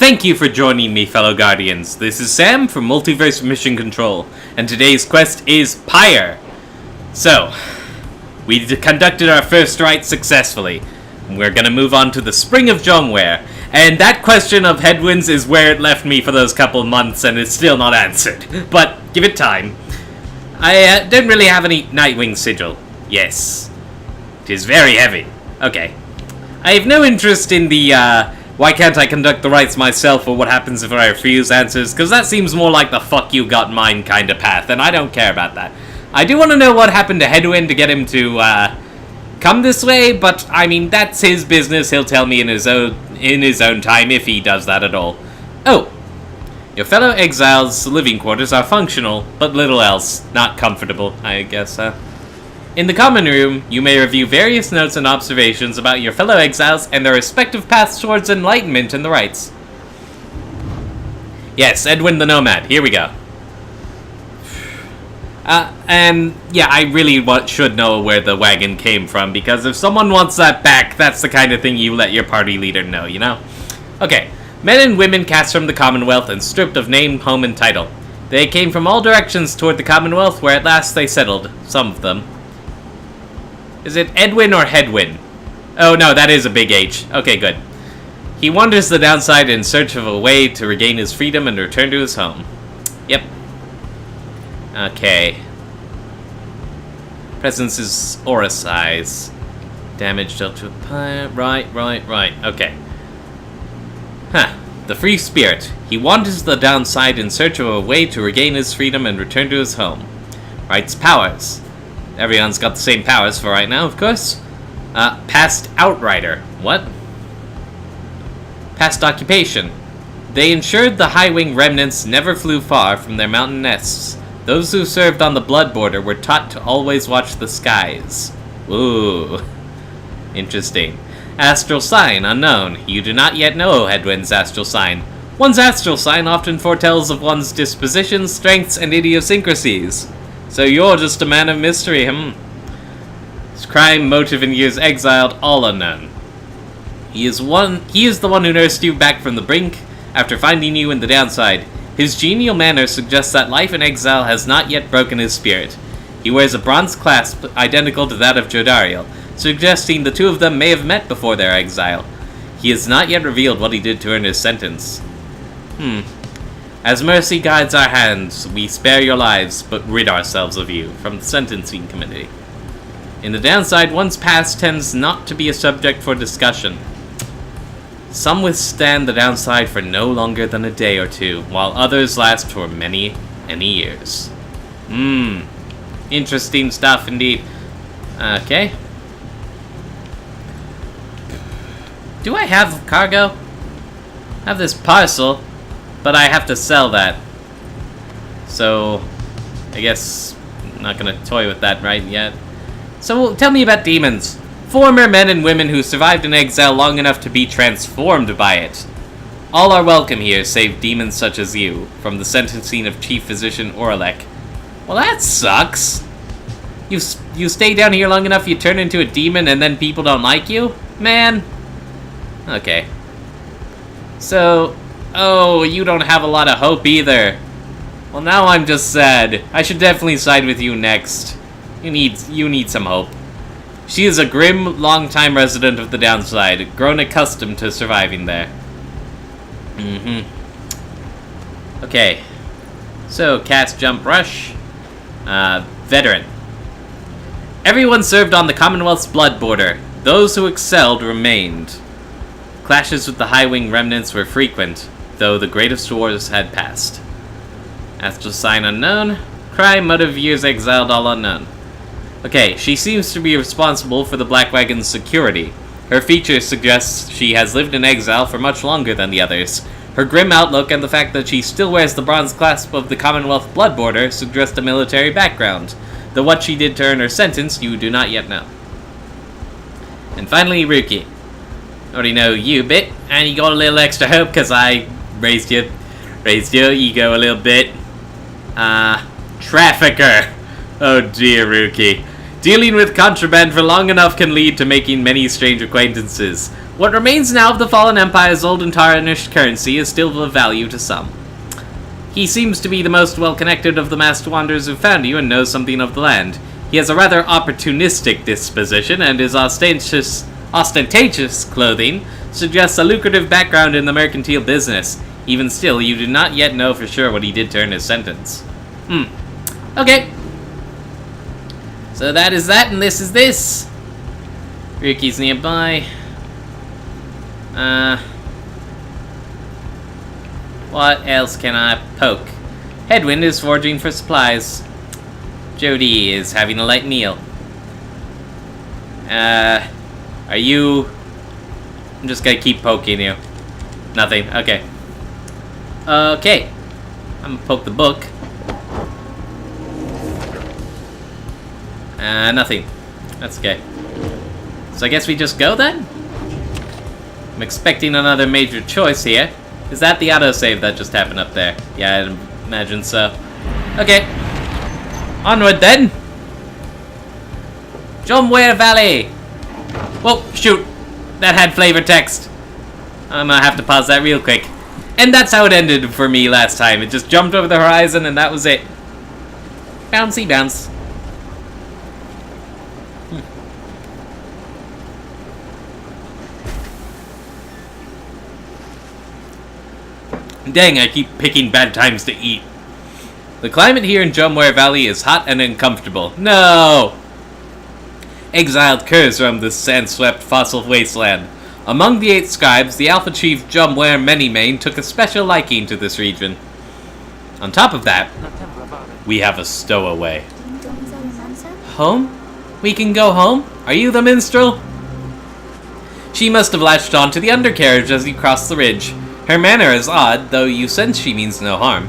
Thank you for joining me, fellow Guardians. This is Sam from Multiverse Mission Control, and today's quest is Pyre. So, we conducted our first rite successfully. We're gonna move on to the Spring of Jomware, and that question of headwinds is where it left me for those couple months, and it's still not answered. But give it time. I don't really have any Nightwing sigil. Yes. It is very heavy. Okay. I have no interest in the, why can't I conduct the rites myself, or what happens if I refuse answers, because that seems more like the fuck you got mine kind of path, and I don't care about that. I do want to know what happened to Hedwin to get him to, come this way, but, I mean, that's his business. He'll tell me in his own time, if he does that at all. Oh! Your fellow exiles' living quarters are functional, but little else. Not comfortable, I guess, In the common room, you may review various notes and observations about your fellow exiles and their respective paths towards enlightenment in the rites. Yes, Edwin the Nomad. Here we go. And yeah, I really should know where the wagon came from, because if someone wants that back, that's the kind of thing you let your party leader know, you know? Okay, men and women cast from the Commonwealth and stripped of name, home, and title. They came from all directions toward the Commonwealth, where at last they settled, some of them. Is it Edwin or Hedwin? Oh no, that is a big H. Okay, good. He wanders the downside in search of a way to regain his freedom and return to his home. Yep. Okay. Presence is aura size. Damage dealt to Pyre. Right. Okay. Huh. The free spirit. He wanders the downside in search of a way to regain his freedom and return to his home. Rites powers. Everyone's got the same powers for right now, of course. Past outrider. What? Past occupation. They ensured the high-wing remnants never flew far from their mountain nests. Those who served on the blood border were taught to always watch the skies. Ooh. Interesting. Astral sign unknown. You do not yet know Hedwin's astral sign. One's astral sign often foretells of one's dispositions, strengths, and idiosyncrasies. So you're just a man of mystery, His crime, motive, and years exiled, all unknown. He is the one who nursed you back from the brink after finding you in the downside. His genial manner suggests that life in exile has not yet broken his spirit. He wears a bronze clasp identical to that of Jodariel, suggesting the two of them may have met before their exile. He has not yet revealed what he did to earn his sentence. As mercy guides our hands, we spare your lives, but rid ourselves of you, from the sentencing committee. In the downside, one's past tends not to be a subject for discussion. Some withstand the downside for no longer than a day or two, while others last for many years. Interesting stuff indeed. Okay. Do I have cargo? I have this parcel, but I have to sell that. So, I guess I'm not gonna toy with that right yet. So, tell me about demons. Former men and women who survived in exile long enough to be transformed by it. All are welcome here, save demons such as you, from the sentencing of Chief Physician Oralek. Well, that sucks. You stay down here long enough, you turn into a demon, and then people don't like you? Man. Okay. So, oh, you don't have a lot of hope either. Well, now I'm just sad. I should definitely side with you next. You need some hope. She is a grim, long-time resident of the downside, grown accustomed to surviving there. Okay. So, cast, jump, rush. Veteran. Everyone served on the Commonwealth's blood border. Those who excelled remained. Clashes with the high-wing remnants were frequent, though the greatest wars had passed. Astral sign unknown. Crime, motive, years exiled, all unknown. Okay, she seems to be responsible for the Black Wagon's security. Her features suggest she has lived in exile for much longer than the others. Her grim outlook and the fact that she still wears the bronze clasp of the Commonwealth blood border suggest a military background, though what she did to earn her sentence you do not yet know. And finally, Ruki. Already know you a bit, and you got a little extra hope because I raised your ego a little bit. Trafficker. Oh dear, Ruki. Dealing with contraband for long enough can lead to making many strange acquaintances. What remains now of the fallen empire's old and tarnished currency is still of value to some. He seems to be the most well-connected of the masked wanderers who found you and knows something of the land. He has a rather opportunistic disposition, and his ostentatious clothing suggests a lucrative background in the mercantile business. Even still, you do not yet know for sure what he did to earn his sentence. Okay. So that is that, and this is this. Ryuki's nearby. What else can I poke? Headwind is foraging for supplies. Jody is having a light meal. Are you... I'm just gonna keep poking you. Nothing. Okay. Okay. I'm gonna poke the book. Nothing. That's okay. So I guess we just go then? I'm expecting another major choice here. Is that the autosave that just happened up there? Yeah, I'd imagine so. Okay. Onward then! Jomware Valley! Whoa, shoot! That had flavor text. I'm gonna have to pause that real quick. And that's how it ended for me last time. It just jumped over the horizon and that was it. Bouncy bounce. Dang, I keep picking bad times to eat. The climate here in Jomware Valley is hot and uncomfortable. No! Exiled curs roam this sand-swept fossil wasteland. Among the 8 scribes, the Alpha Chief Jomware Manymane took a special liking to this region. On top of that, we have a stowaway. Home? We can go home? Are you the minstrel? She must have latched on to the undercarriage as you crossed the ridge. Her manner is odd, though you sense she means no harm.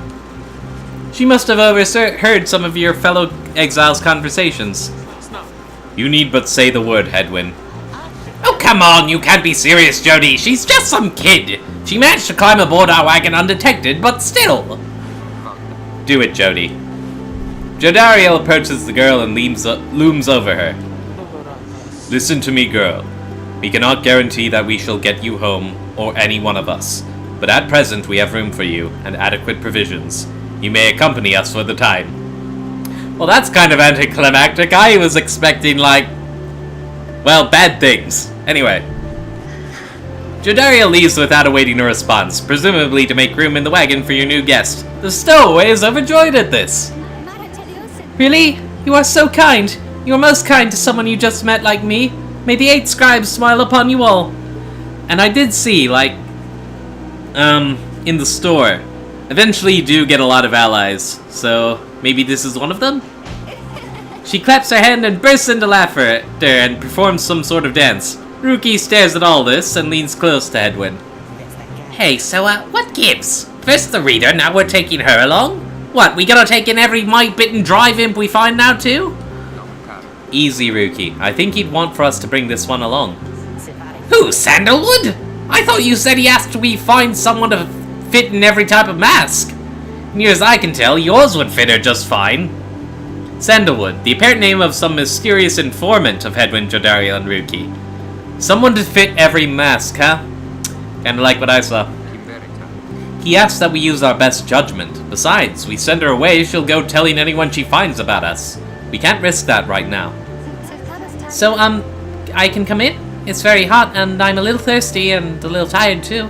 She must have overheard some of your fellow exiles' conversations. You need but say the word, Headwind. Oh, come on, you can't be serious, Jody. She's just some kid. She managed to climb aboard our wagon undetected, but still. Do it, Jody. Jodariel approaches the girl and looms over her. Listen to me, girl. We cannot guarantee that we shall get you home, or any one of us. But at present we have room for you, and adequate provisions. You may accompany us for the time. Well, that's kind of anticlimactic. I was expecting, like, well, bad things. Anyway. Jodaria leaves without awaiting a response, presumably to make room in the wagon for your new guest. The stowaway is overjoyed at this. Really? You are so kind. You are most kind to someone you just met like me. May the 8 scribes smile upon you all. And I did see, like, in the store. Eventually you do get a lot of allies, so maybe this is one of them? She claps her hand and bursts into laughter and performs some sort of dance. Ruki stares at all this and leans close to Headwind. Hey, so, what gives? First the reader, now we're taking her along? What, we gonna take in every mite-bitten drive imp we find now, too? Easy, Ruki. I think he'd want for us to bring this one along. Who, Sandalwood? I thought you said he asked we find someone to fit in every type of mask. Near as I can tell, yours would fit her just fine. Sandalwood, the apparent name of some mysterious informant of Headwind, Jodaria, and Ruki. Someone to fit every mask, huh? Kinda like what I saw. He asks that we use our best judgment. Besides, we send her away, she'll go telling anyone she finds about us. We can't risk that right now. So, I can come in? It's very hot, and I'm a little thirsty and a little tired, too.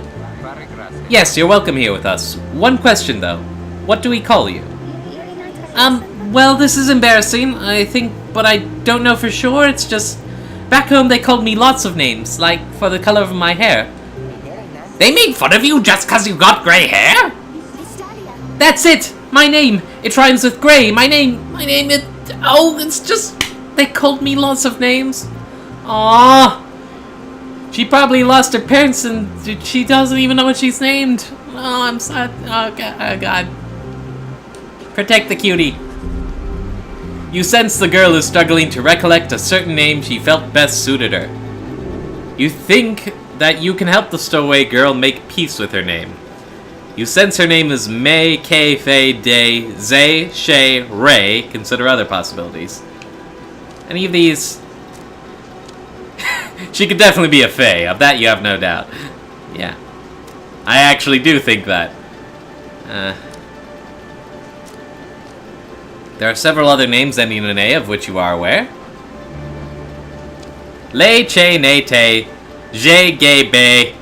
Yes, you're welcome here with us. One question, though. What do we call you? Well, this is embarrassing, I think, but I don't know for sure. It's just... Back home, they called me lots of names, like for the color of my hair. They made fun of you just because you got gray hair? That's it! My name! It rhymes with gray. My name is... Oh, it's just... They called me lots of names. Aww. She probably lost her parents and she doesn't even know what she's named. Oh, I'm sad. Oh, God. Protect the cutie. You sense the girl is struggling to recollect a certain name she felt best suited her. You think that you can help the stowaway girl make peace with her name. You sense her name is May K Fe De Zay Shay Ray. Consider other possibilities. Any of these... She could definitely be a fae, of that you have no doubt. Yeah. I actually do think that. There are several other names ending in A of which you are aware. Le Che Ne Te Je Gay Be.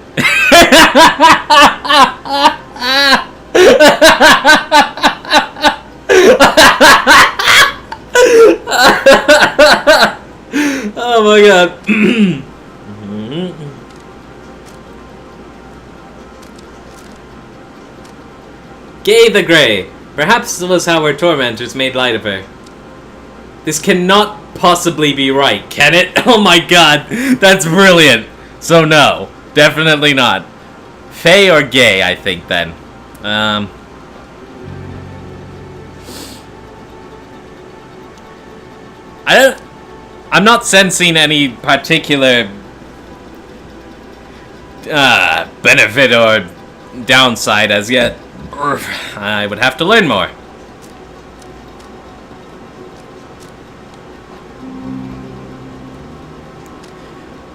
Oh my god. Gay the Grey. Perhaps it was how her tormentors made light of her. This cannot possibly be right, can it? Oh my god, that's brilliant. So no, definitely not. Fae or gay, I think then. I'm not sensing any particular benefit or downside as yet. I would have to learn more.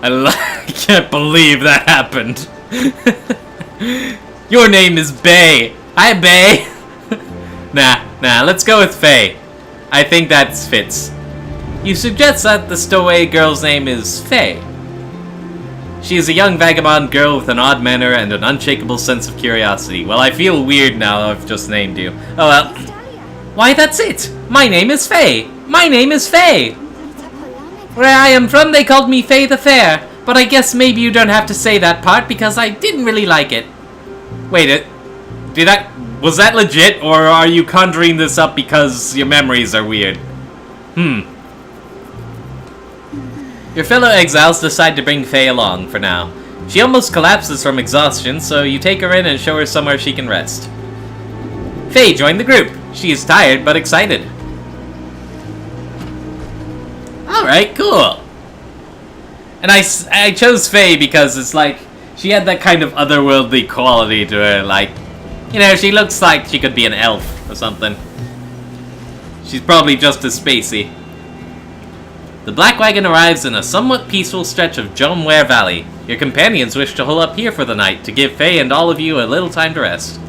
I can't believe that happened. Your name is Bay. Hi, Bay. Nah, let's go with Faye. I think that fits. You suggest that the stowaway girl's name is Faye. She is a young vagabond girl with an odd manner and an unshakable sense of curiosity. Well, I feel weird now I've just named you. Oh well. Why, that's it! My name is Faye! My name is Faye! Where I am from, they called me Faye the Fair, but I guess maybe you don't have to say that part because I didn't really like it. Wait, was that legit, or are you conjuring this up because your memories are weird? Your fellow exiles decide to bring Faye along for now. She almost collapses from exhaustion, so you take her in and show her somewhere she can rest. Faye joined the group. She is tired but excited. Alright, cool. And I chose Faye because it's like, she had that kind of otherworldly quality to her, like, you know, she looks like she could be an elf or something. She's probably just as spacey. The Black Wagon arrives in a somewhat peaceful stretch of Jomware Valley. Your companions wish to hole up here for the night to give Faye and all of you a little time to rest.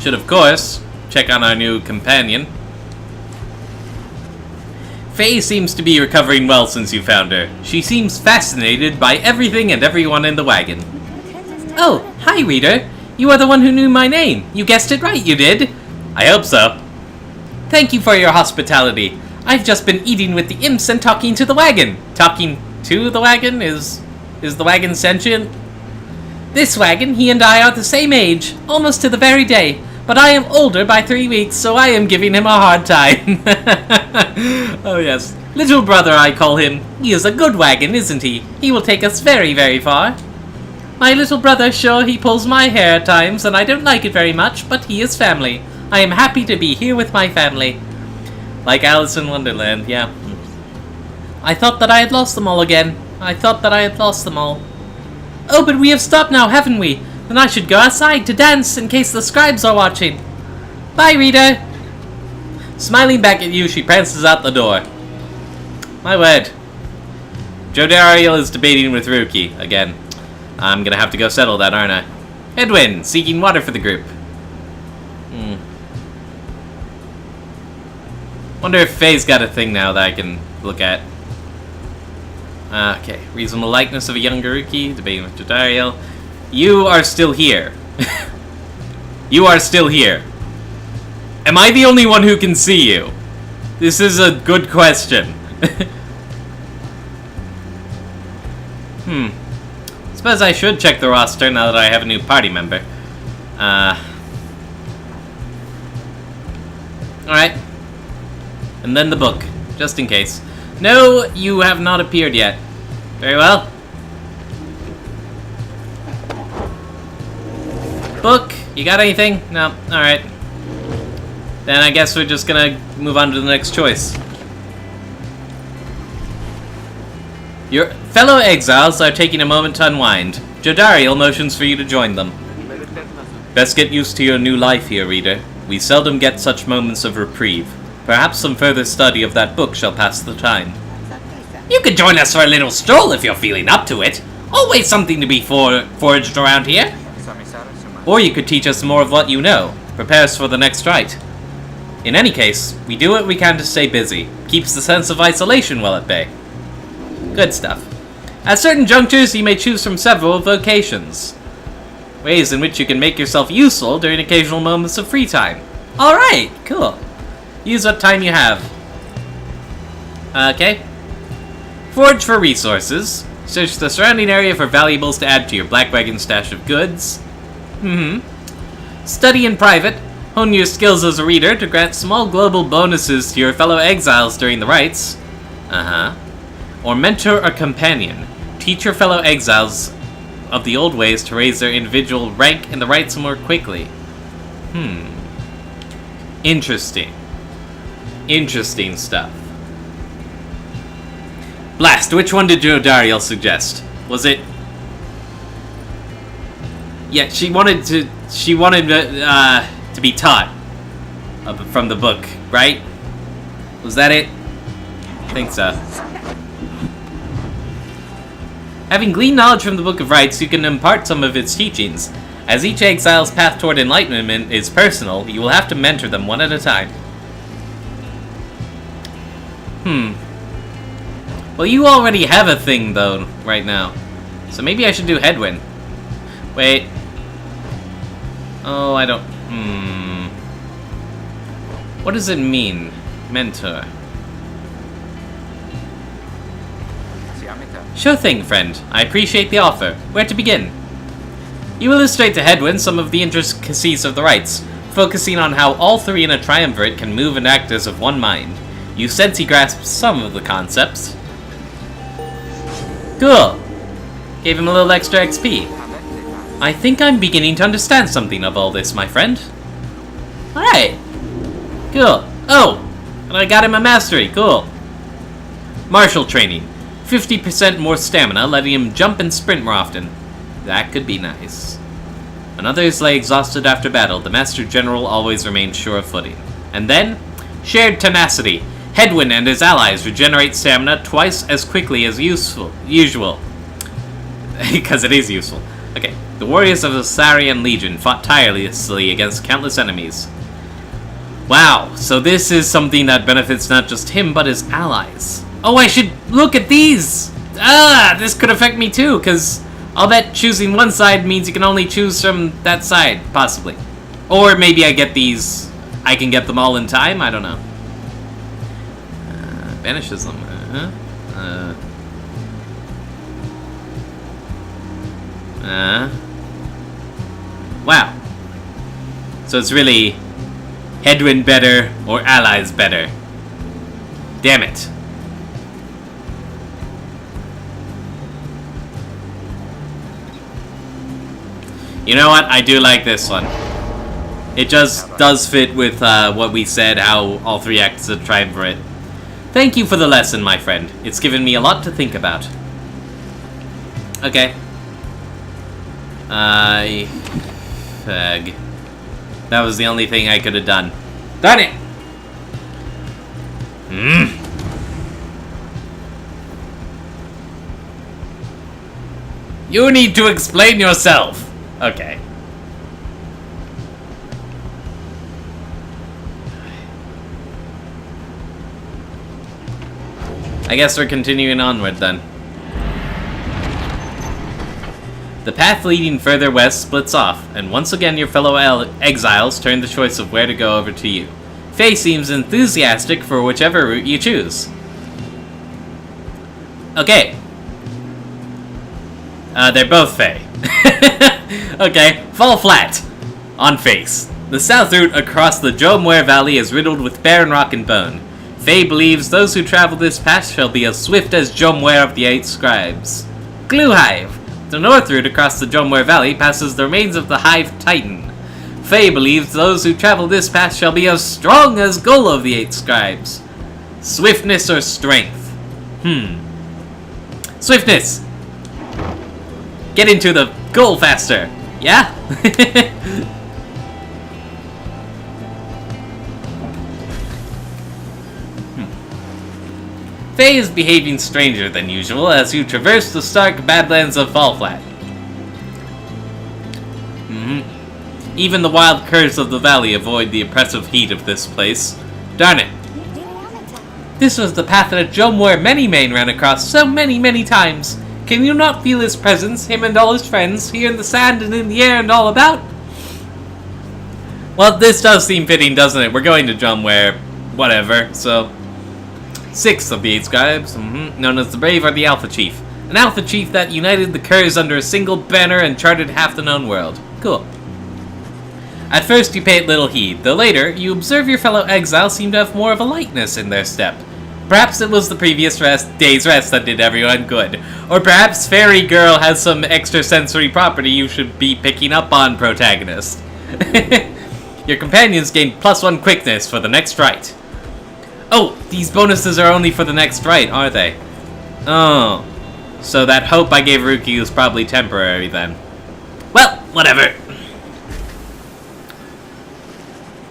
Should, of course, check on our new companion. Faye seems to be recovering well since you found her. She seems fascinated by everything and everyone in the wagon. Oh, hi, reader. You are the one who knew my name. You guessed it right, you did. I hope so. Thank you for your hospitality. I've just been eating with the imps and talking to the wagon. Talking to the wagon? Is the wagon sentient? This wagon, he and I are the same age, almost to the very day. But I am older by 3 weeks, so I am giving him a hard time. Oh yes. Little brother, I call him. He is a good wagon, isn't he? He will take us very, very far. My little brother, sure, he pulls my hair at times, and I don't like it very much, but he is family. I am happy to be here with my family. Like Alice in Wonderland, yeah. I thought that I had lost them all again. I thought that I had lost them all. Oh, but we have stopped now, haven't we? Then I should go outside to dance in case the scribes are watching. Bye, Rita. Smiling back at you, she prances out the door. My word. Jodariel is debating with Ruki again. I'm gonna have to go settle that, aren't I? Edwin, seeking water for the group. Wonder if Faye's got a thing now that I can look at. Okay, reasonable likeness of a young Garuki, debating with Jodariel. You are still here. You are still here. Am I the only one who can see you? This is a good question. Suppose I should check the roster now that I have a new party member. Alright. And then the book, just in case. No, you have not appeared yet. Very well. Book, you got anything? No, alright. Then I guess we're just gonna move on to the next choice. Your fellow exiles are taking a moment to unwind. Jodariel motions for you to join them. Best get used to your new life here, reader. We seldom get such moments of reprieve. Perhaps some further study of that book shall pass the time. You could join us for a little stroll if you're feeling up to it. Always something to be foraged around here. Or you could teach us more of what you know. Prepare us for the next rite. In any case, we do what we can to stay busy. Keeps the sense of isolation well at bay. Good stuff. At certain junctures, you may choose from several vocations. Ways in which you can make yourself useful during occasional moments of free time. Alright, cool. Use what time you have. Okay. Forage for resources. Search the surrounding area for valuables to add to your Black Wagon stash of goods. Study in private. Hone your skills as a reader to grant small global bonuses to your fellow exiles during the rites. Or mentor a companion. Teach your fellow exiles of the old ways to raise their individual rank in the rites more quickly. Interesting. Interesting stuff. Blast, which one did Jodariel suggest? Was it... Yeah, she wanted to be taught from the book, right? Was that it? I think so. Having gleaned knowledge from the Book of Rites, you can impart some of its teachings. As each exile's path toward enlightenment is personal, you will have to mentor them one at a time. Well, you already have a thing, though, right now. So maybe I should do Headwind. Wait. Oh, I don't... What does it mean? Mentor. Sure thing, friend. I appreciate the offer. Where to begin? You illustrate to Headwind some of the intricacies of the rites, focusing on how all three in a triumvirate can move and act as of one mind. You sense he grasps some of the concepts. Cool. Gave him a little extra XP. I think I'm beginning to understand something of all this, my friend. Alright. Cool. Oh! And I got him a mastery. Cool. Martial training. 50% more stamina, letting him jump and sprint more often. That could be nice. When others lay exhausted after battle, the Master General always remains sure of footing. And then, shared tenacity. Headwind and his allies regenerate stamina twice as quickly as usual. Because it is useful. Okay. The warriors of the Sarian Legion fought tirelessly against countless enemies. Wow, so this is something that benefits not just him, but his allies. Oh, I should look at these! This could affect me too, because I'll bet choosing one side means you can only choose from that side, possibly. Or maybe I can get them all in time, I don't know. Banishes them, Wow. So it's really Headwind better or allies better. Damn it. You know what? I do like this one. It just does fit with what we said, how all three acts of triumvirate. Thank you for the lesson, my friend. It's given me a lot to think about. Okay. Fag. That was the only thing I could have done. Darn it! You need to explain yourself! Okay. I guess we're continuing onward then. The path leading further west splits off, and once again your fellow exiles turn the choice of where to go over to you. Faye seems enthusiastic for whichever route you choose. Okay. They're both Faye. Okay, fall flat. On face. The south route across the Jomware Valley is riddled with barren rock and bone. Faye believes those who travel this path shall be as swift as Jomware of the Eight Scribes. Glue Hive. The north route across the Jomware Valley passes the remains of the Hive Titan. Faye believes those who travel this path shall be as strong as Gol of the Eight Scribes. Swiftness or strength? Swiftness! Get into the goal faster! Yeah? Faye is behaving stranger than usual as you traverse the stark badlands of Fallflat. Even the wild curs of the valley avoid the oppressive heat of this place. Darn it. This was the path that Jomware Manymane ran across so many times. Can you not feel his presence, him and all his friends, here in the sand and in the air and all about? Well, this does seem fitting, doesn't it? We're going to Jomware, whatever, so... 6 of the 8 scribes, known as the Brave, are the Alpha Chief. An Alpha Chief that united the curs under a single banner and charted half the known world. Cool. At first you paid little heed, though later you observe your fellow exiles seem to have more of a lightness in their step. Perhaps it was the previous day's rest that did everyone good. Or perhaps Fairy Girl has some extrasensory property you should be picking up on, protagonist. Your companions gain +1 quickness for the next rite. Oh, these bonuses are only for the next rite, are they? Oh. So that hope I gave Ruki was probably temporary then. Well, whatever.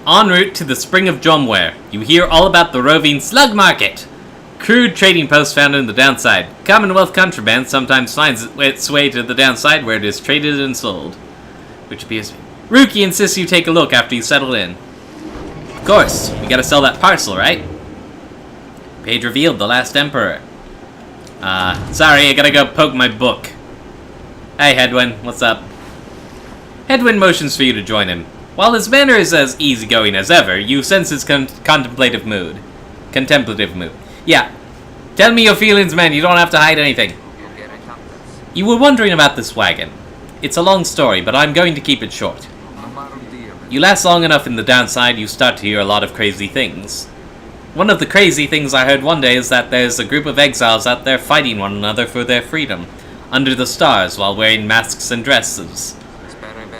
En route to the Spring of Jomware, you hear all about the roving Slug Market. Crude trading post found in the downside. Commonwealth contraband sometimes finds its way to the downside where it is traded and sold. Which appears... Ruki insists you take a look after you settle in. Of course, we gotta sell that parcel, right? Page revealed, the last emperor. Sorry, I gotta go poke my book. Hey, Hedwyn, what's up? Hedwyn motions for you to join him. While his manner is as easygoing as ever, you sense his contemplative mood. Yeah. Tell me your feelings, man. You don't have to hide anything. You were wondering about this wagon. It's a long story, but I'm going to keep it short. You last long enough in the downside, you start to hear a lot of crazy things. One of the crazy things I heard one day is that there's a group of exiles out there fighting one another for their freedom, under the stars while wearing masks and dresses.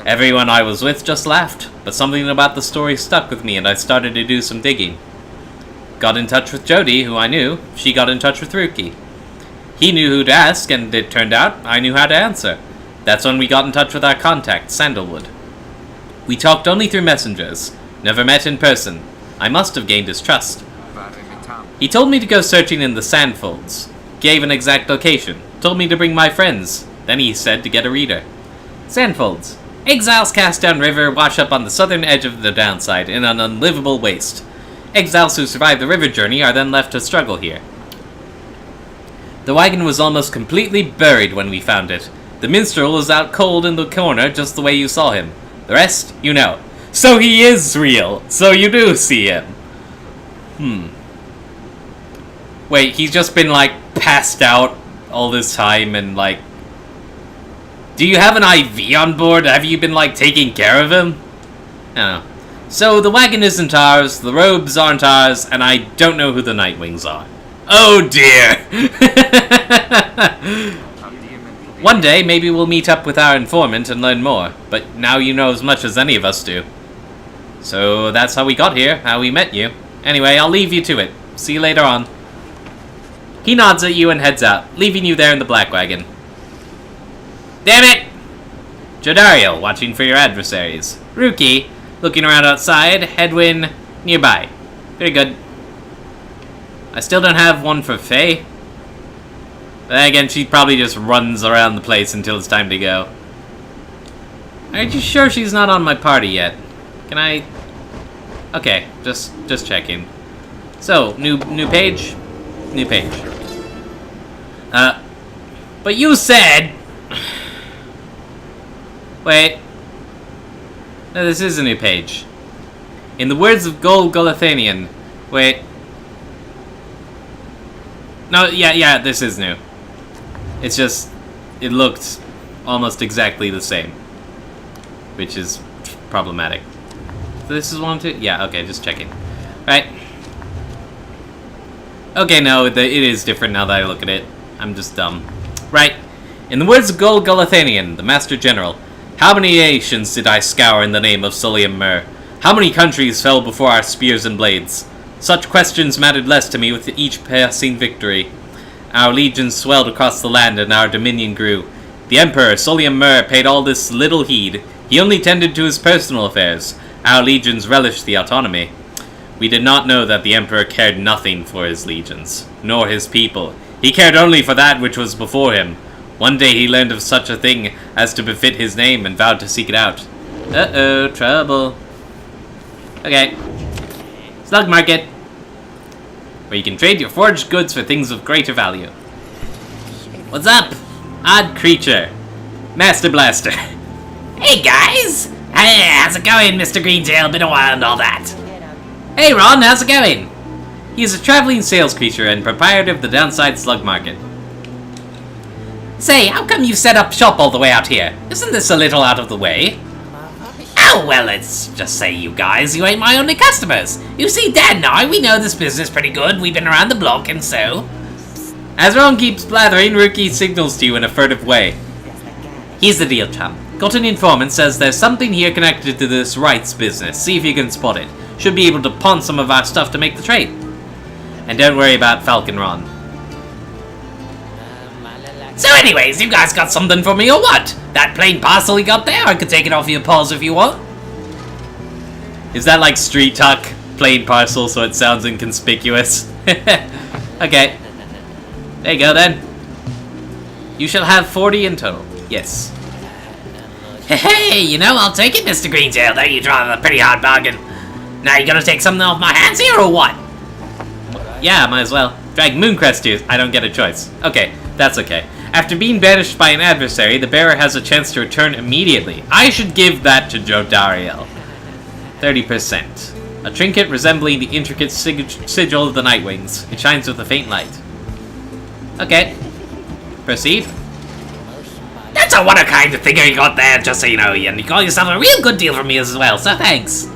Everyone I was with just laughed, but something about the story stuck with me and I started to do some digging. Got in touch with Jody, who I knew. She got in touch with Ruki. He knew who to ask, and it turned out I knew how to answer. That's when we got in touch with our contact, Sandalwood. We talked only through messengers, never met in person. I must have gained his trust. He told me to go searching in the sandfolds, gave an exact location, told me to bring my friends, then he said to get a reader. Sandfolds. Exiles cast down river wash up on the southern edge of the downside in an unlivable waste. Exiles who survive the river journey are then left to struggle here. The wagon was almost completely buried when we found it. The minstrel was out cold in the corner just the way you saw him. The rest, you know. So he is real. So you do see him. Wait, he's just been, like, passed out all this time and, like... Do you have an IV on board? Have you been, like, taking care of him? I don't know. So, the wagon isn't ours, the robes aren't ours, and I don't know who the Nightwings are. Oh, dear! One day, maybe we'll meet up with our informant and learn more, but now you know as much as any of us do. So, that's how we got here, how we met you. Anyway, I'll leave you to it. See you later on. He nods at you and heads out, leaving you there in the black wagon. Damn it! Jodario, watching for your adversaries. Ruki, looking around outside. Hedwyn, nearby. Very good. I still don't have one for Faye. But then again, she probably just runs around the place until it's time to go. Are you sure she's not on my party yet? Can I... Okay, just checking. So, new page? New page. But you said... Wait. No, this is a new page. In the words of Gol Golathanian. Wait. No, yeah, this is new. It's just... It looked almost exactly the same. Which is problematic. So this is one, too? Yeah, okay, just checking. Right. Okay, no, it is different now that I look at it. I'm just dumb. Right. In the words of Gol Golathanian, the Master General, how many nations did I scour in the name of Solium Mer? How many countries fell before our spears and blades? Such questions mattered less to me with each passing victory. Our legions swelled across the land and our dominion grew. The Emperor, Solium Mer, paid all this little heed. He only tended to his personal affairs. Our legions relished the autonomy. We did not know that the Emperor cared nothing for his legions, nor his people. He cared only for that which was before him. One day he learned of such a thing as to befit his name and vowed to seek it out. Uh-oh, trouble. Okay. Slug Market, where you can trade your forged goods for things of greater value. What's up? Odd creature. Master Blaster. Hey guys! Hey, how's it going, Mr. Greentail? Been a while and all that. Hey Ron, how's it going? He's a traveling sales creature and proprietor of the Downside Slug Market. Say, how come you set up shop all the way out here? Isn't this a little out of the way? Oh, well, let's just say you guys, you ain't my only customers. You see, Dad and I, we know this business pretty good. We've been around the block, and so... As Ron keeps blathering, Rookie signals to you in a furtive way. Here's the deal, chum. Got an informant, says there's something here connected to this Rites business. See if you can spot it. Should be able to pawn some of our stuff to make the trade. And don't worry about Falcon Ron. So anyways, you guys got something for me or what? That plain parcel you got there, I could take it off your paws if you want. Is that like street talk? Plain parcel so it sounds inconspicuous? Okay. There you go then. You shall have 40 in total. Yes. Hey, you know, I'll take it, Mr. Greentail. There you draw a pretty hard bargain. Now you gonna take something off my hands here or what? Yeah, might as well. Drag Mooncrest here. I don't get a choice. Okay, that's okay. After being banished by an adversary, the bearer has a chance to return immediately. I should give that to Jodariel. 30%. A trinket resembling the intricate sigil of the Nightwings. It shines with a faint light. Okay. Proceed. That's a one-of-kind figure you got there, just so you know, and you got yourself a real good deal from me as well, so thanks.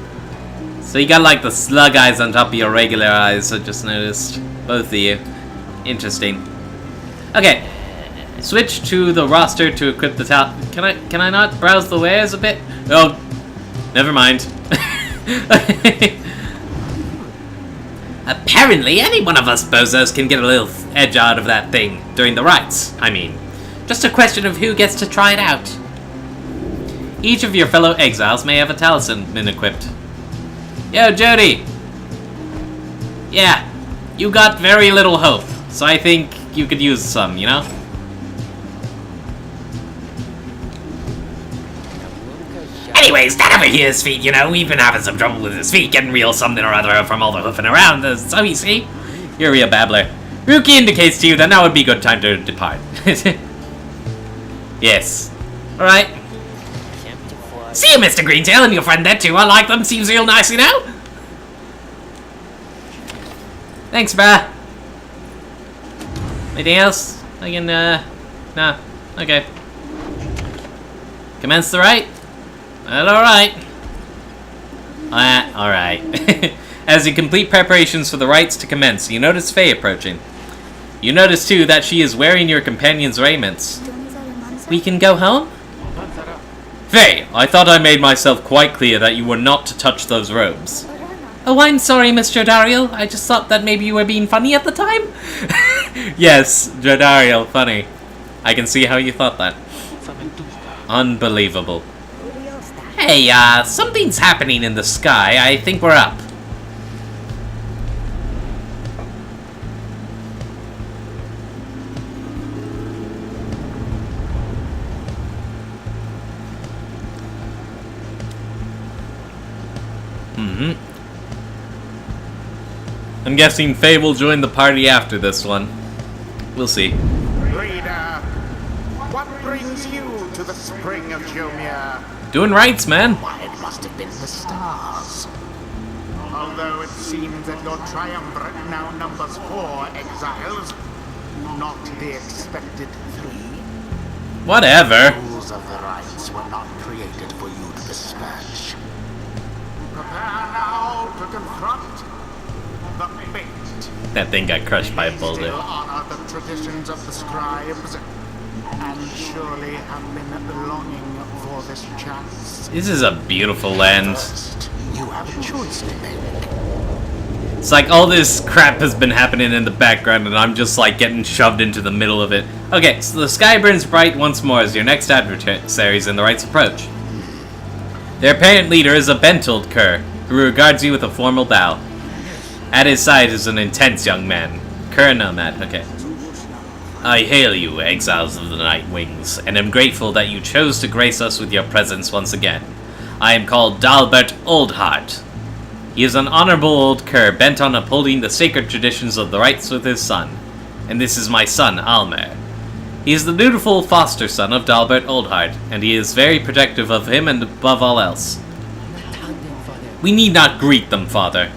So you got like the slug eyes on top of your regular eyes, I just noticed. Both of you. Interesting. Okay. Switch to the roster to equip the talent. Can I not browse the wares a bit? Oh, never mind. Apparently, any one of us bozos can get a little edge out of that thing during the rites. I mean, just a question of who gets to try it out. Each of your fellow exiles may have a talisman equipped. Yo, Jody! Yeah, you got very little hope, so I think you could use some, you know? Anyways, that over here is feet, you know, we've been having some trouble with his feet, getting real something or other from all the hoofing around, so you see. You're a real babbler. Rookie indicates to you that now would be a good time to depart. Yes. Alright. See you, Mr. Greentail, and your friend there too. I like them, seems real nice, you know? Thanks, brah. Anything else? I can, nah. Okay. Commence the rite? Well, alright. Alright. As you complete preparations for the rites to commence, you notice Faye approaching. You notice, too, that she is wearing your companion's raiments. We can go home? Faye, I thought I made myself quite clear that you were not to touch those robes. Oh, I'm sorry, Mr. Jodariel. I just thought that maybe you were being funny at the time. Yes, Jodariel, funny. I can see how you thought that. Unbelievable. Hey, something's happening in the sky. I think we're up. I'm guessing Faye will join the party after this one. We'll see. Reader, what brings you to the spring of Jomia? Doing rights, man. Why, it must have been the stars. Although it seems that your triumvirate now numbers 4 exiles, not the expected 3. Whatever. Rules of the rites were not created for you to dispatch. Prepare now to confront the fate. That thing got crushed by a boulder. Still honor the traditions of the scribes, and surely have been longing for this chance. This is a beautiful land. First, you have a choice to make. It's like all this crap has been happening in the background and I'm just like getting shoved into the middle of it. Okay, so the sky burns bright once more as your next adversaries in the rites approach. Their apparent leader is a Bentold Cur, who regards you with a formal bow. At his side is an intense young man. Kerr Nomad, okay. I hail you, exiles of the Night Wings, and am grateful that you chose to grace us with your presence once again. I am called Dalbert Oldheart. He is an honorable old Kerr bent on upholding the sacred traditions of the Rites with his son. And this is my son, Almer. He is the dutiful foster son of Dalbert Oldheart, and he is very protective of him and above all else. We need not greet them, father.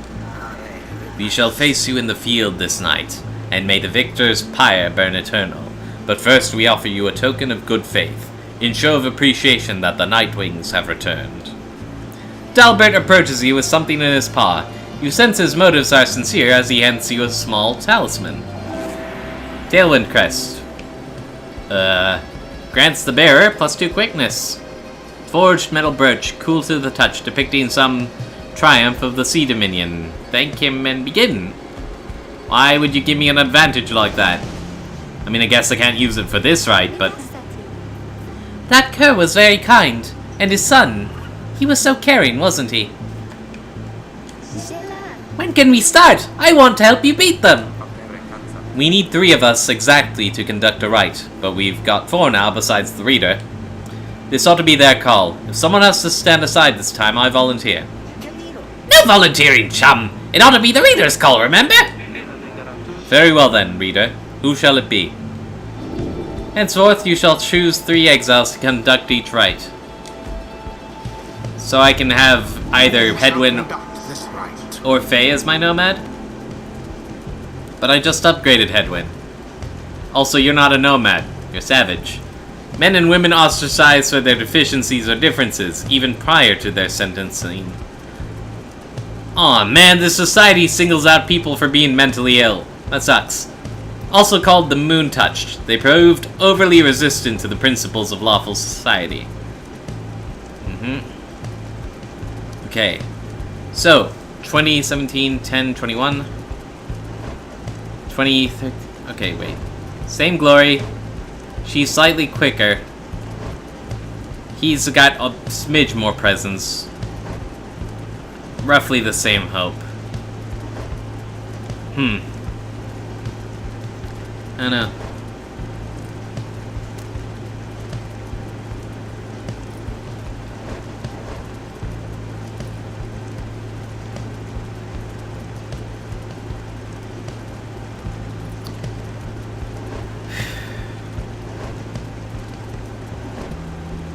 We shall face you in the field this night, and may the victor's pyre burn eternal. But first we offer you a token of good faith, in show of appreciation that the Night Wings have returned. Dalbert approaches you with something in his paw. You sense his motives are sincere as he hands you a small talisman. Tailwind Crest. Grants the bearer +2 quickness. Forged metal brooch, cool to the touch, depicting some triumph of the Sea Dominion. Thank him and begin. Why would you give me an advantage like that? I mean, I guess I can't use it for this rite, but... That Kerr was very kind, and his son. He was so caring, wasn't he? When can we start? I want to help you beat them. We need 3 of us exactly to conduct a rite, but we've got 4 now besides the reader. This ought to be their call. If someone has to stand aside this time, I volunteer. No volunteering, chum. It ought to be the reader's call, remember? Very well then, reader. Who shall it be? Henceforth, you shall choose 3 exiles to conduct each rite. So I can have either Hedwyn or Faye as my nomad? But I just upgraded Hedwyn. Also, you're not a nomad. You're savage. Men and women ostracized for their deficiencies or differences, even prior to their sentencing. Aw man, this society singles out people for being mentally ill. That sucks. Also called the Moon-Touched, they proved overly resistant to the principles of lawful society. Okay. So, 2017, 10, 21. 20, 30, okay, wait. Same glory. She's slightly quicker. He's got a smidge more presence. Roughly the same hope. I don't know.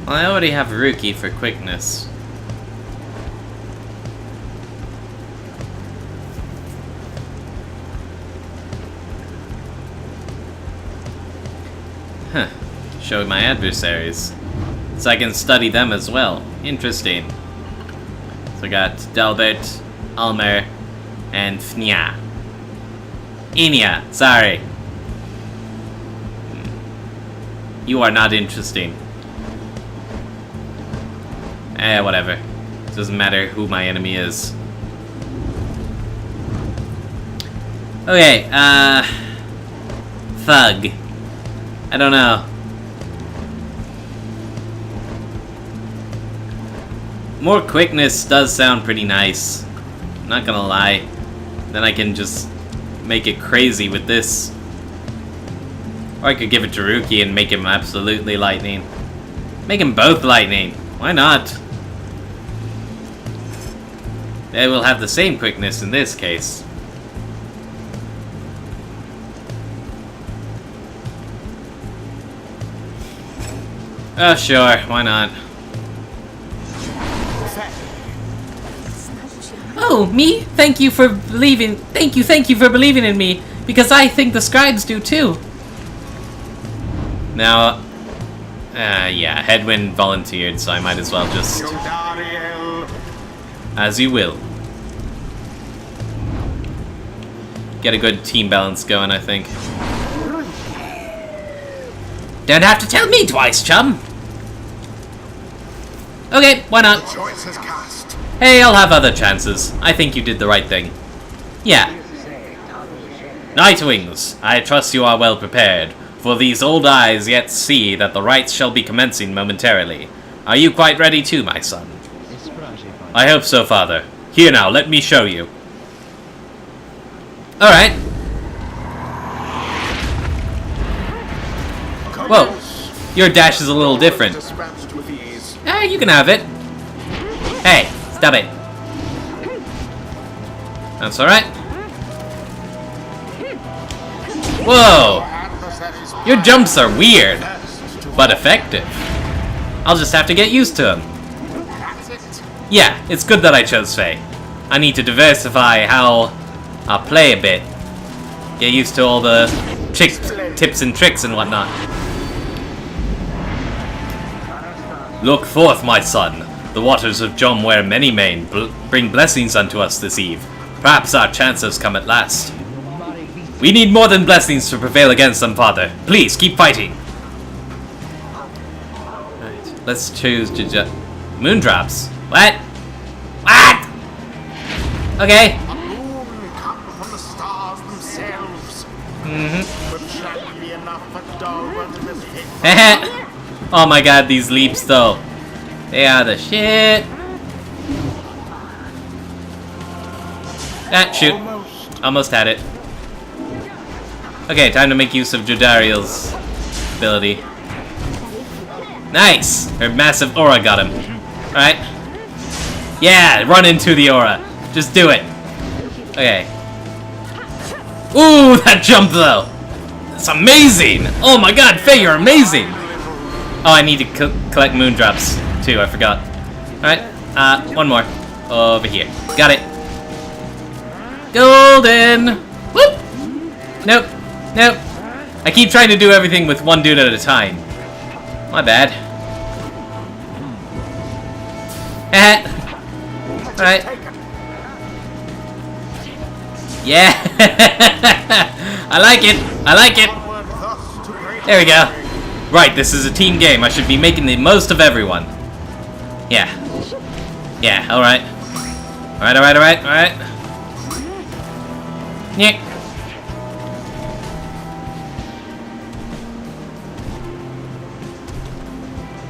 Well, I already have Rookie for quickness. Huh. Show my adversaries. So I can study them as well. Interesting. So I got Dalbert, Almer, and Fnia. Inya, sorry. You are not interesting. Whatever. Doesn't matter who my enemy is. Okay, Thug. I don't know. More quickness does sound pretty nice. I'm not gonna lie. Then I can just make it crazy with this. Or I could give it to Rookie and make him absolutely lightning. Make him both lightning. Why not? They will have the same quickness in this case. Oh, sure, why not? Oh, me? Thank you for believing for believing in me, because I think the scribes do too. Now, yeah, Hedwyn volunteered, so I might as well just... As you will. Get a good team balance going, I think. Don't have to tell me twice, chum. Okay, why not? Hey, I'll have other chances. I think you did the right thing. Yeah. Nightwings, I trust you are well prepared, for these old eyes yet see that the rites shall be commencing momentarily. Are you quite ready too, my son? I hope so, father. Here now, let me show you. Alright. Whoa. Your dash is a little different. You can have it. Hey, stop it. That's alright. Whoa. Your jumps are weird, but effective. I'll just have to get used to them. Yeah, it's good that I chose Faye. I need to diversify how I play a bit. Get used to all the tips and tricks and whatnot. Look forth, my son. The waters of Jom where many main bring blessings unto us this eve. Perhaps our chance has come at last. We need more than blessings to prevail against them, Father. Please, keep fighting. Right, let's choose Moondrops. What? What? Okay. A moon come from the stars themselves. But shall be enough for Dalbert to this hit. Oh my god, these leaps though. They are the shit. Ah, shoot. Almost had it. Okay, time to make use of Jodariel's ability. Nice! Her massive aura got him. Right? Yeah, run into the aura. Just do it. Okay. Ooh, that jump though! It's amazing! Oh my god, Faye, you're amazing! Oh, I need to collect Moondrops too, I forgot. Alright, one more. Over here. Got it. Golden! Whoop! Nope. Nope. I keep trying to do everything with one dude at a time. My bad. Alright. Yeah! I like it! I like it! There we go. Right, this is a team game. I should be making the most of everyone. Yeah. Yeah, alright. Alright. Yeah.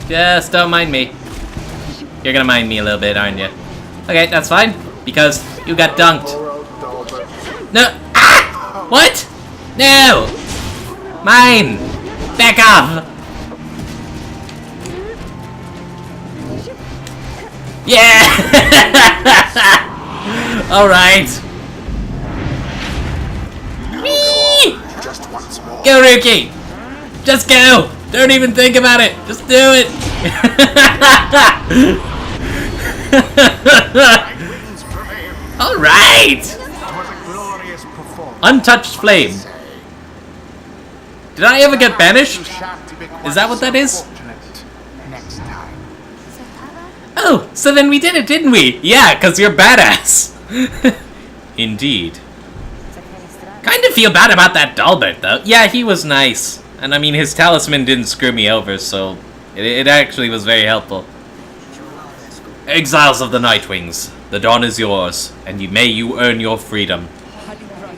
Just don't mind me. You're gonna mind me a little bit, aren't you? Okay, that's fine. Because you got dunked. No! Ah! What? No! Mine! Back off! Yeah! Alright. Go, Rookie! Just go! Don't even think about it! Just do it! Alright! Untouched flame. Did I ever get banished? Is that what that is? Oh, so then we did it, didn't we? Yeah, because you're badass. Indeed. Kind of feel bad about that Dalbert, though. Yeah, he was nice. And I mean, his talisman didn't screw me over, so it actually was very helpful. Exiles of the Nightwings, the dawn is yours, and may you earn your freedom.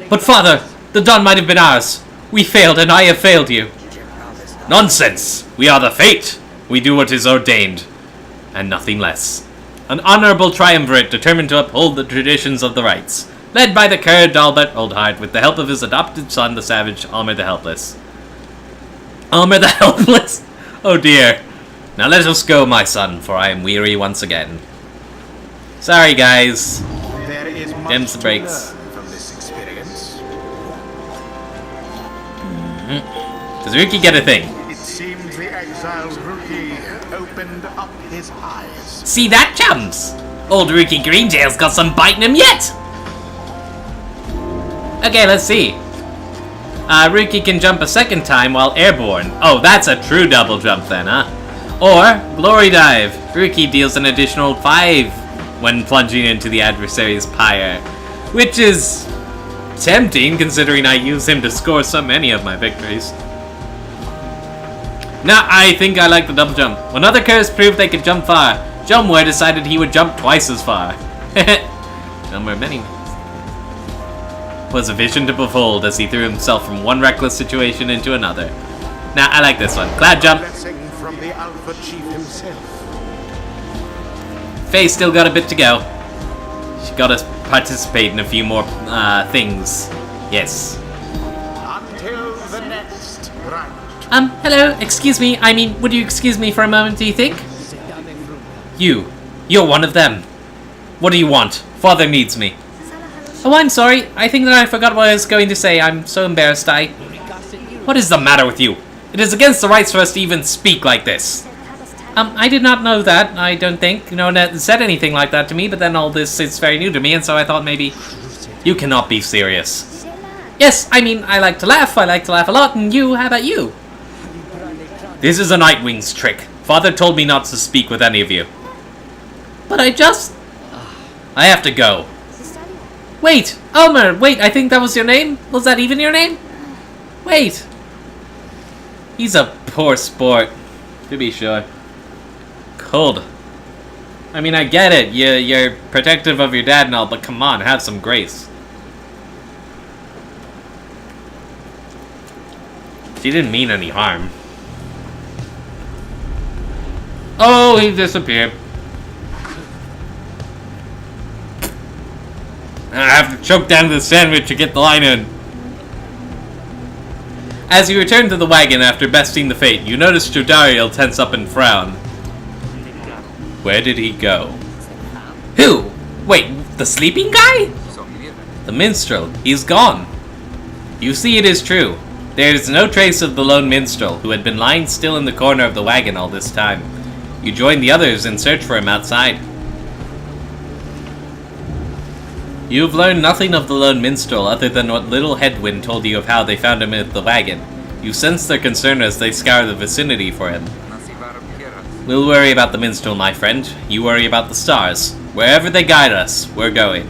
But father, the dawn might have been ours. We failed, and I have failed you. Nonsense! We are the Fate! We do what is ordained, and nothing less. An honorable triumvirate determined to uphold the traditions of the Rites, led by the cur Dalbert Oldheart with the help of his adopted son, the savage Almer the Helpless. Almer the Helpless? Oh dear. Now let us go, my son, for I am weary once again. Sorry, guys. Dims the brakes. Does Rookie get a thing? It seems the exiled Rookie opened up his eyes. See that, chums? Old Rookie Greenjail's got some biting him yet. Okay, let's see. Rookie can jump a second time while airborne. Oh, that's a true double jump then, huh? Or, Glory Dive. Rookie deals an additional 5 when plunging into the adversary's pyre. Which is tempting, considering I use him to score so many of my victories. Nah, I think I like the double jump. When other curs proved they could jump far, Jomware decided he would jump twice as far. Jomware many was a vision to behold as he threw himself from one reckless situation into another. Nah, I like this one. Cloud jump. From the Alpha Chief himself. Faye's still got a bit to go. She got to participate in a few more things Yes. Until the next rite. Hello, excuse me. I mean, would you excuse me for a moment, do you think? You're one of them. What do you want? Father needs me. Oh, I'm sorry. I think that I forgot what I was going to say. I'm so embarrassed. What is the matter with you? It is against the rights for us to even speak like this. I did not know that, I don't think. No one said anything like that to me, but then all this is very new to me, and so I thought maybe... You cannot be serious. Yes, I mean, I like to laugh a lot, and you, how about you? This is a Nightwing's trick. Father told me not to speak with any of you. But I have to go. Wait, Elmer, wait, I think that was your name? Was that even your name? Wait. He's a poor sport, to be sure. Cold. I mean, I get it. You're protective of your dad and all, but come on, have some grace. She didn't mean any harm. Oh, he disappeared. I have to choke down the sandwich to get the line in. As you return to the wagon after besting the fate, you notice Jodariel tense up and frown. Where did he go? Who? Wait, the sleeping guy? The minstrel. He's gone. You see, it is true. There is no trace of the lone minstrel, who had been lying still in the corner of the wagon all this time. You join the others in search for him outside. You have learned nothing of the lone minstrel other than what little Headwind told you of how they found him at the wagon. You sense their concern as they scour the vicinity for him. We'll worry about the minstrel, my friend. You worry about the stars. Wherever they guide us, we're going.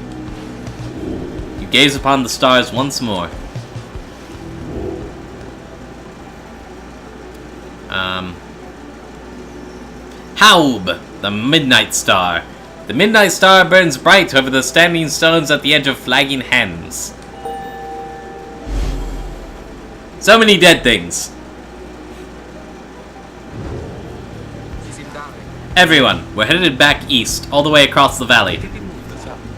You gaze upon the stars once more. Haub, the Midnight Star. The Midnight Star burns bright over the standing stones at the edge of flagging hens. So many dead things. Everyone, we're headed back east, all the way across the valley.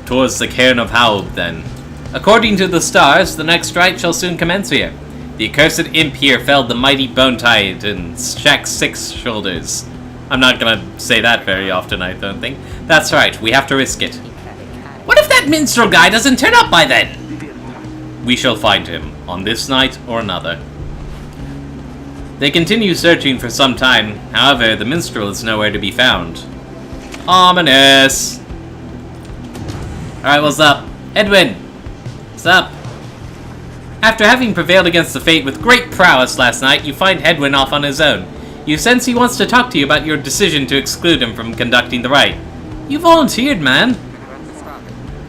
Towards the cairn of Haub, then. According to the stars, the next rite shall soon commence here. The accursed imp here felled the mighty Bone Titan's Shack 6 shoulders. I'm not gonna say that very often, I don't think. That's right, we have to risk it. What if that minstrel guy doesn't turn up by then? We shall find him, on this night or another. They continue searching for some time, however, the minstrel is nowhere to be found. Ominous! Alright, what's up? Edwin! What's up? After having prevailed against the fate with great prowess last night, you find Edwin off on his own. You sense he wants to talk to you about your decision to exclude him from conducting the rite. You volunteered, man!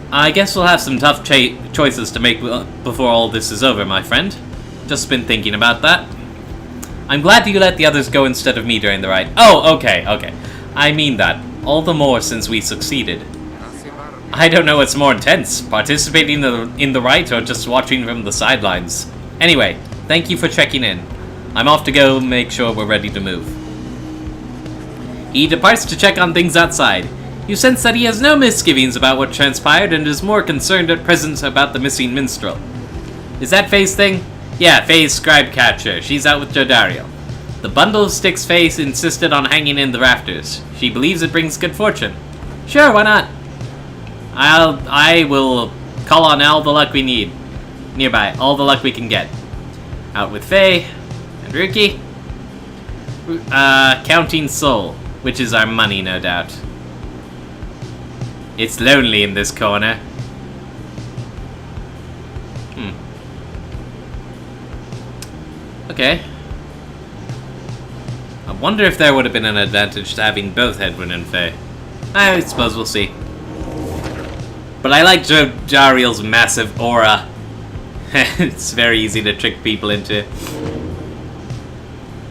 I guess we'll have some tough choices to make before all this is over, my friend. Just been thinking about that. I'm glad you let the others go instead of me during the rite. Oh, okay. I mean that. All the more since we succeeded. I don't know what's more intense, participating in the rite or just watching from the sidelines. Anyway, thank you for checking in. I'm off to go make sure we're ready to move. He departs to check on things outside. You sense that he has no misgivings about what transpired and is more concerned at present about the missing minstrel. Is that Faye's thing? Yeah, Faye's scribe catcher. She's out with Jodariel. The bundle of sticks Faye insisted on hanging in the rafters. She believes it brings good fortune. Sure, why not? I will call on all the luck we need. Nearby, all the luck we can get. Out with Faye and Ruki. Counting soul, which is our money, no doubt. It's lonely in this corner. Okay. I wonder if there would have been an advantage to having both Edwin and Faye. I suppose we'll see. But I like Jariel's massive aura. It's very easy to trick people into.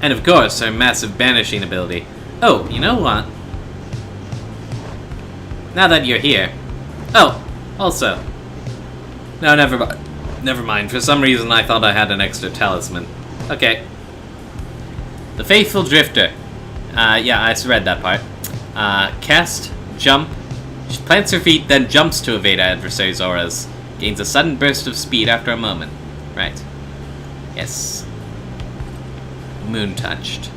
And of course, her massive banishing ability. Oh, you know what? Now that you're here. Oh, also. No, never mind. For some reason, I thought I had an extra talisman. Okay. The Faithful Drifter. Yeah, I read that part. Cast, jump. She plants her feet, then jumps to evade adversaries' auras. Gains a sudden burst of speed after a moment. Right. Yes. Moon touched.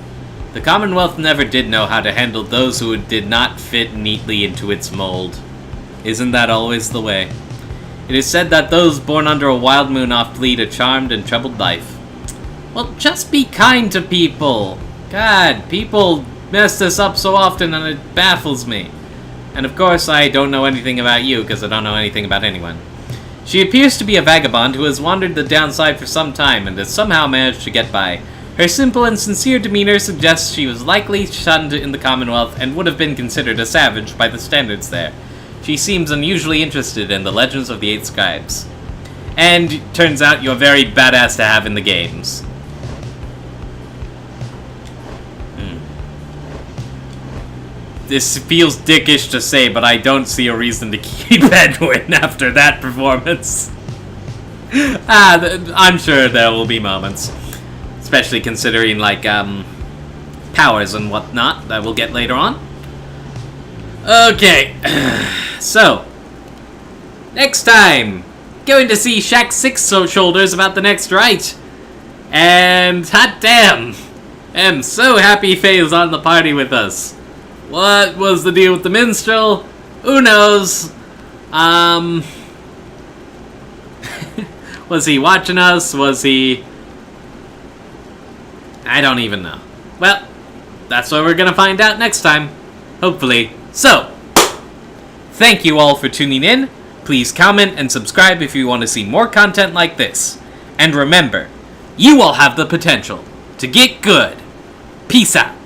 The Commonwealth never did know how to handle those who did not fit neatly into its mold. Isn't that always the way? It is said that those born under a wild moon oft lead a charmed and troubled life. Well, just be kind to people. God, people mess this up so often and it baffles me. And of course, I don't know anything about you, because I don't know anything about anyone. She appears to be a vagabond who has wandered the downside for some time and has somehow managed to get by. Her simple and sincere demeanor suggests she was likely shunned in the Commonwealth and would have been considered a savage by the standards there. She seems unusually interested in the legends of the 8 scribes. And turns out you're very badass to have in the games. This feels dickish to say, but I don't see a reason to keep Edwin after that performance. I'm sure there will be moments. Especially considering, like, powers and whatnot that we'll get later on. Okay. So, next time, going to see Shaq Six Shoulders about the next rite. And, hot damn, I'm so happy Faye's on the party with us. What was the deal with the minstrel? Who knows? Was he watching us? Was he... I don't even know. Well, that's what we're gonna find out next time. Hopefully. So, thank you all for tuning in. Please comment and subscribe if you want to see more content like this. And remember, you all have the potential to get good. Peace out.